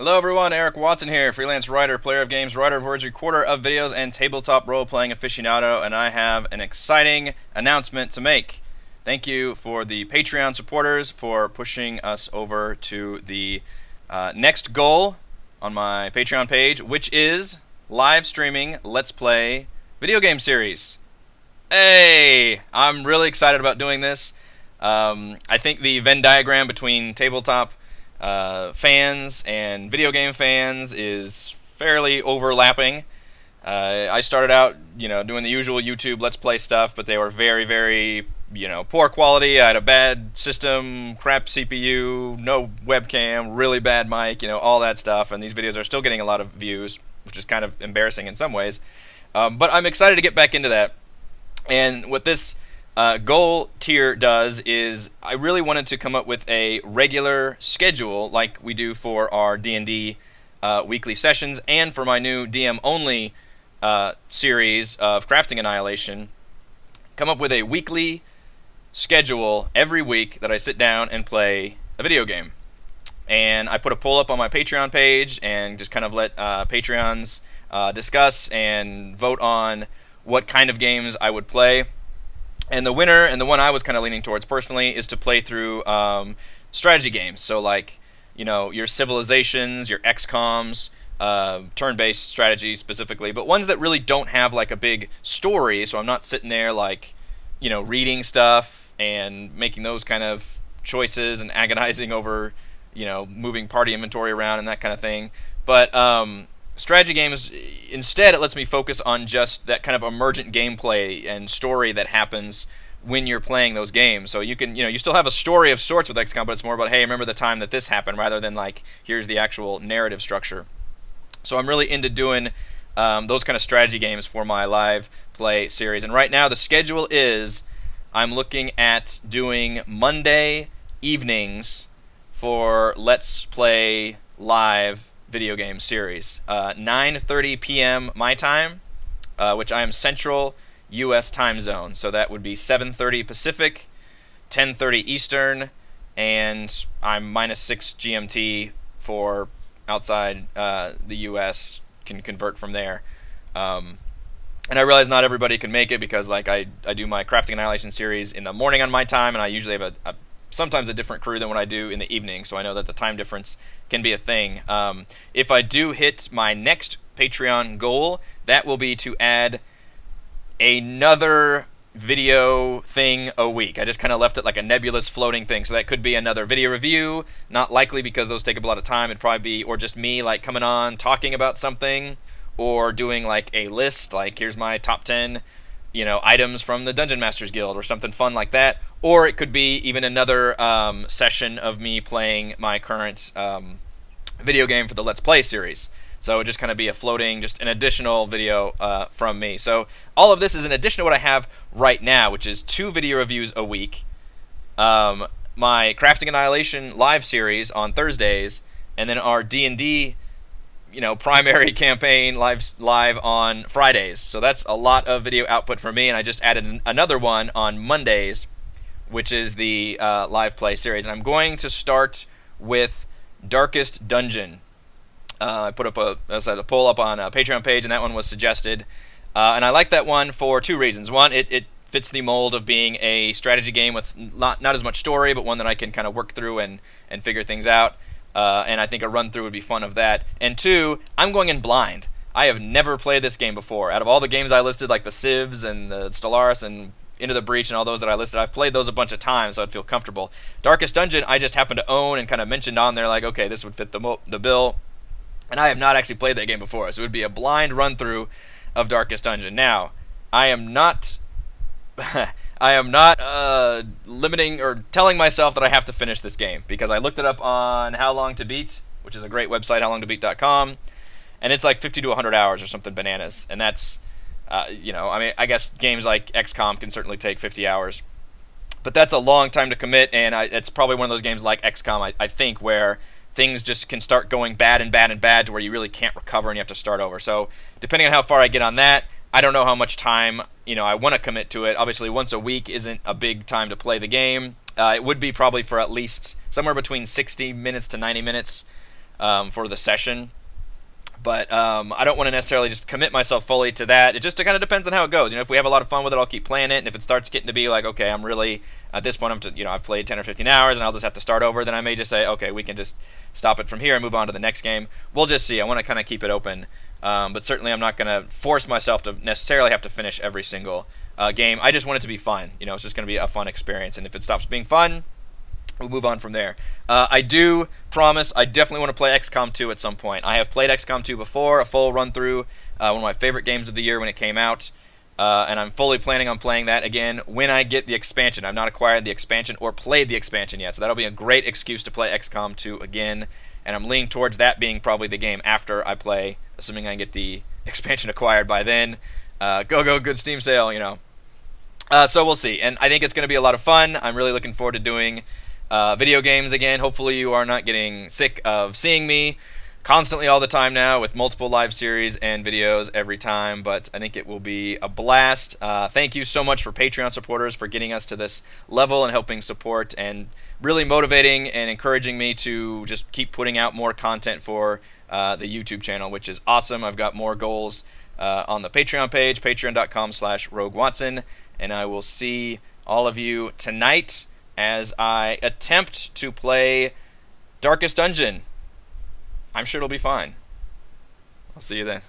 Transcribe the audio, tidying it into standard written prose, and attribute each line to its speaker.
Speaker 1: Hello everyone, Eric Watson here, freelance writer, player of games, writer of words, recorder of videos, and tabletop role-playing aficionado, and I have an exciting announcement to make. Thank you for the Patreon supporters for pushing us over to the next goal on my Patreon page, which is live streaming Let's Play video game series. Hey! I'm really excited about doing this. I think the Venn diagram between tabletop fans and video game fans is fairly overlapping. I started out, doing the usual YouTube Let's Play stuff, but they were very, very, poor quality. I had a bad system, crap CPU, no webcam, really bad mic, all that stuff. And these videos are still getting a lot of views, which is kind of embarrassing in some ways. But I'm excited to get back into that. And what this goal tier does is I really wanted to come up with a regular schedule like we do for our D&D weekly sessions and for my new DM-only series of Crafting Annihilation. Come up with a weekly schedule every week that I sit down and play a video game. And I put a poll up on my Patreon page and just kind of let Patreons discuss and vote on what kind of games I would play. And the winner, and the one I was kind of leaning towards personally, is to play through strategy games. So like, your Civilizations, your XCOMs, turn-based strategies specifically, but ones that really don't have like a big story. So I'm not sitting there like, reading stuff and making those kind of choices and agonizing over, moving party inventory around and that kind of thing. But strategy games, instead, it lets me focus on just that kind of emergent gameplay and story that happens when you're playing those games. So you can, you still have a story of sorts with XCOM, but it's more about, hey, remember the time that this happened, rather than like, here's the actual narrative structure. So I'm really into doing those kind of strategy games for my live play series. And right now, the schedule is I'm looking at doing Monday evenings for Let's Play Live video game series. 9:30 p.m. my time, which I am Central U.S. time zone. So that would be 7:30 Pacific, 10:30 Eastern, and I'm -6 GMT for outside the U.S. Can convert from there. And I realize not everybody can make it because like I do my Crafting Annihilation series in the morning on my time, and I usually have sometimes a different crew than what I do in the evening, so I know that the time difference can be a thing. If I do hit my next Patreon goal, that will be to add another video thing a week. I just kind of left it like a nebulous floating thing, so that could be another video review, not likely because those take up a lot of time. It'd probably be, or just me like coming on talking about something, or doing like a list, like here's my top 10 items from the Dungeon Masters Guild or something fun like that. Or it could be even another session of me playing my current video game for the Let's Play series. So it would just kind of be a floating, just an additional video from me. So all of this is in addition to what I have right now, which is 2 video reviews a week, my Crafting Annihilation live series on Thursdays, and then our D&D primary campaign live on Fridays. So that's a lot of video output for me, and I just added another one on Mondays, which is the live play series. And I'm going to start with Darkest Dungeon. I put up a poll up on a Patreon page, and that one was suggested. And I like that one for 2 reasons. One, it fits the mold of being a strategy game with not as much story, but one that I can kind of work through and figure things out. And I think a run-through would be fun of that. And 2, I'm going in blind. I have never played this game before. Out of all the games I listed, like the Civs and the Stellaris and Into the Breach and all those that I listed, I've played those a bunch of times, so I'd feel comfortable. Darkest Dungeon, I just happened to own and kind of mentioned on there, like, okay, this would fit the bill. And I have not actually played that game before, so it would be a blind run-through of Darkest Dungeon. Now, I am not limiting or telling myself that I have to finish this game, because I looked it up on How Long to Beat, which is a great website, howlongtobeat.com, and it's like 50 to 100 hours or something bananas. And that's, I guess games like XCOM can certainly take 50 hours. But that's a long time to commit, and it's probably one of those games like XCOM, I think, where things just can start going bad and bad and bad to where you really can't recover and you have to start over. So depending on how far I get on that, I don't know how much time I want to commit to it. Obviously, once a week isn't a big time to play the game. It would be probably for at least somewhere between 60 minutes to 90 minutes for the session. But I don't want to necessarily just commit myself fully to that. It just kind of depends on how it goes. If we have a lot of fun with it, I'll keep playing it. And if it starts getting to be like, okay, I'm really at this point, I've played 10 or 15 hours, and I'll just have to start over. Then I may just say, okay, we can just stop it from here and move on to the next game. We'll just see. I want to kind of keep it open, but certainly I'm not going to force myself to necessarily have to finish every single game. I just want it to be fun. It's just going to be a fun experience. And if it stops being fun, we'll move on from there. I do promise I definitely want to play XCOM 2 at some point. I have played XCOM 2 before, a full run-through, one of my favorite games of the year when it came out, and I'm fully planning on playing that again when I get the expansion. I've not acquired the expansion or played the expansion yet, so that'll be a great excuse to play XCOM 2 again, and I'm leaning towards that being probably the game after I play, assuming I get the expansion acquired by then. Go, good Steam sale, So we'll see, and I think it's going to be a lot of fun. I'm really looking forward to doing video games again. Hopefully you are not getting sick of seeing me constantly all the time now with multiple live series and videos every time, but I think it will be a blast. Thank you so much for Patreon supporters for getting us to this level and helping support and really motivating and encouraging me to just keep putting out more content for the YouTube channel, which is awesome. I've got more goals on the Patreon page, patreon.com/RogueWatson, and I will see all of you tonight as I attempt to play Darkest Dungeon. I'm sure it'll be fine. I'll see you then.